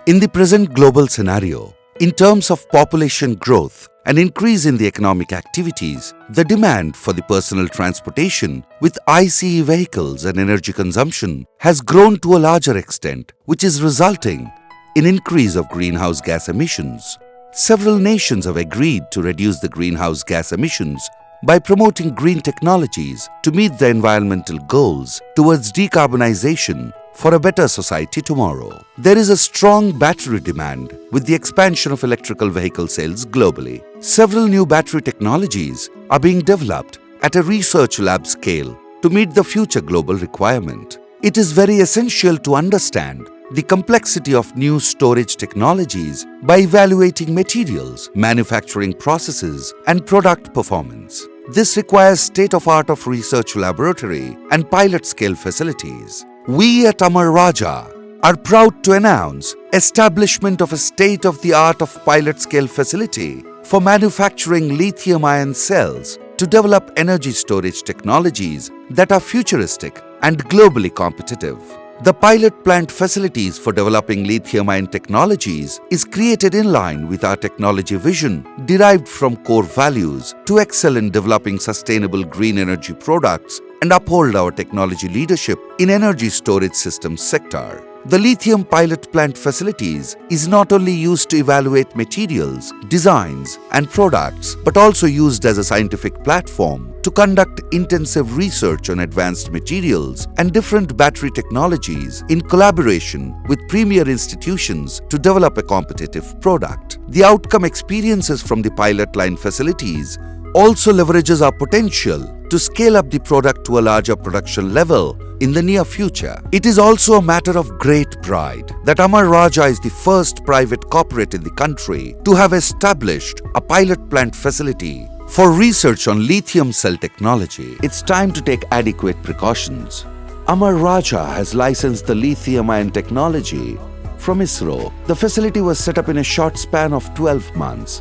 In the present global scenario, in terms of population growth and increase in the economic activities, the demand for the personal transportation with ICE vehicles and energy consumption has grown to a larger extent, which is resulting in increase of greenhouse gas emissions. Several nations have agreed to reduce the greenhouse gas emissions by promoting green technologies to meet the environmental goals towards decarbonization for a better society tomorrow. There is a strong battery demand with the expansion of electrical vehicle sales globally. Several new battery technologies are being developed at a research lab scale to meet the future global requirement. It is very essential to understand the complexity of new storage technologies by evaluating materials, manufacturing processes, and product performance. This requires state-of-the-art research laboratory and pilot-scale facilities. We at Amara Raja are proud to announce establishment of a state-of-the-art pilot-scale facility for manufacturing lithium-ion cells to develop energy storage technologies that are futuristic and globally competitive. The pilot plant facilities for developing lithium-ion technologies is created in line with our technology vision derived from core values to excel in developing sustainable green energy products and uphold our technology leadership in energy storage systems sector. The lithium pilot plant facilities is not only used to evaluate materials, designs, and products, but also used as a scientific platform to conduct intensive research on advanced materials and different battery technologies in collaboration with premier institutions to develop a competitive product. The outcome experiences from the pilot line facilities also leverages our potential to scale up the product to a larger production level in the near future. It is also a matter of great pride that Amara Raja is the first private corporate in the country to have established a pilot plant facility for research on lithium cell technology. It's time to take adequate precautions. Amara Raja has licensed the lithium-ion technology from ISRO. The facility was set up in a short span of 12 months.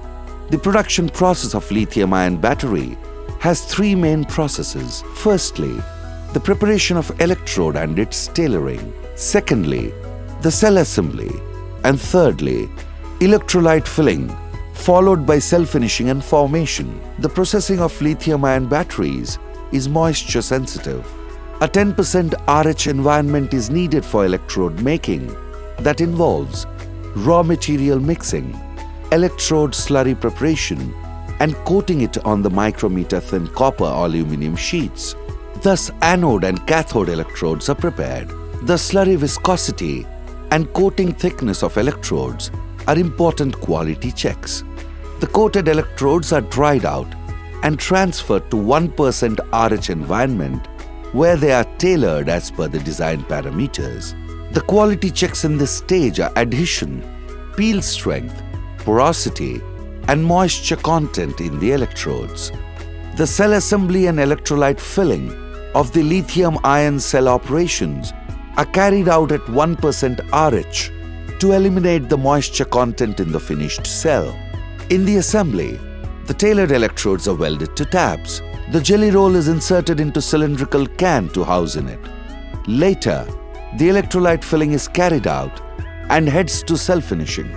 The production process of lithium-ion battery has three main processes. Firstly, the preparation of electrode and its tailoring. Secondly, the cell assembly. And thirdly, electrolyte filling, followed by cell finishing and formation. The processing of lithium-ion batteries is moisture sensitive. A 10% RH environment is needed for electrode making that involves raw material mixing, electrode slurry preparation, and coating it on the micrometer thin copper or aluminum sheets. Thus, anode and cathode electrodes are prepared. The slurry viscosity and coating thickness of electrodes are important quality checks. The coated electrodes are dried out and transferred to 1% RH environment where they are tailored as per the design parameters. The quality checks in this stage are adhesion, peel strength, porosity, and moisture content in the electrodes. The cell assembly and electrolyte filling of the lithium-ion cell operations are carried out at 1% RH to eliminate the moisture content in the finished cell. In the assembly, the tailored electrodes are welded to tabs. The jelly roll is inserted into cylindrical can to house in it. Later, the electrolyte filling is carried out and heads to cell finishing.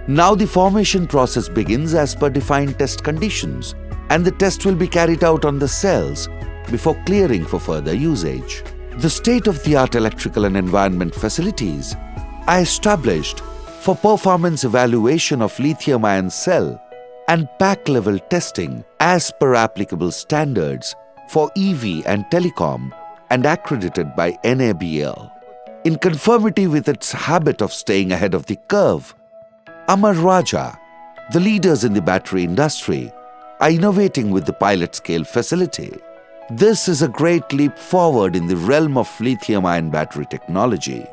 Now the formation process begins as per defined test conditions, and the test will be carried out on the cells before clearing for further usage. The state-of-the-art electrical and environment facilities are established for performance evaluation of lithium-ion cell and pack level testing as per applicable standards for EV and telecom and accredited by NABL. In conformity with its habit of staying ahead of the curve, Amara Raja, the leaders in the battery industry, are innovating with the pilot-scale facility. This is a great leap forward in the realm of lithium-ion battery technology.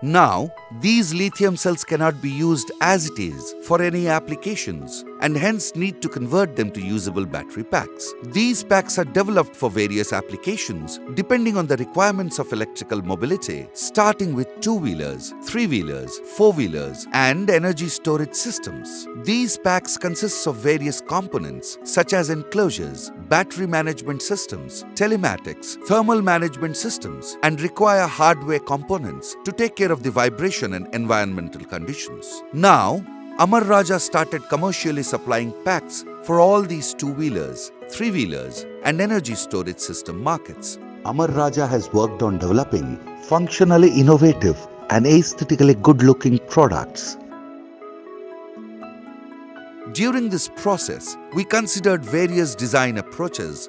Now, these lithium cells cannot be used as it is for any applications, and hence need to convert them to usable battery packs. These packs are developed for various applications depending on the requirements of electrical mobility, starting with two-wheelers, three-wheelers, four-wheelers, and energy storage systems. These packs consist of various components such as enclosures, battery management systems, telematics, thermal management systems, and require hardware components to take care of the vibration and environmental conditions. Now, Amar Raja started commercially supplying packs for all these two-wheelers, three-wheelers, and energy storage system markets. Amar Raja has worked on developing functionally innovative and aesthetically good-looking products. During this process, we considered various design approaches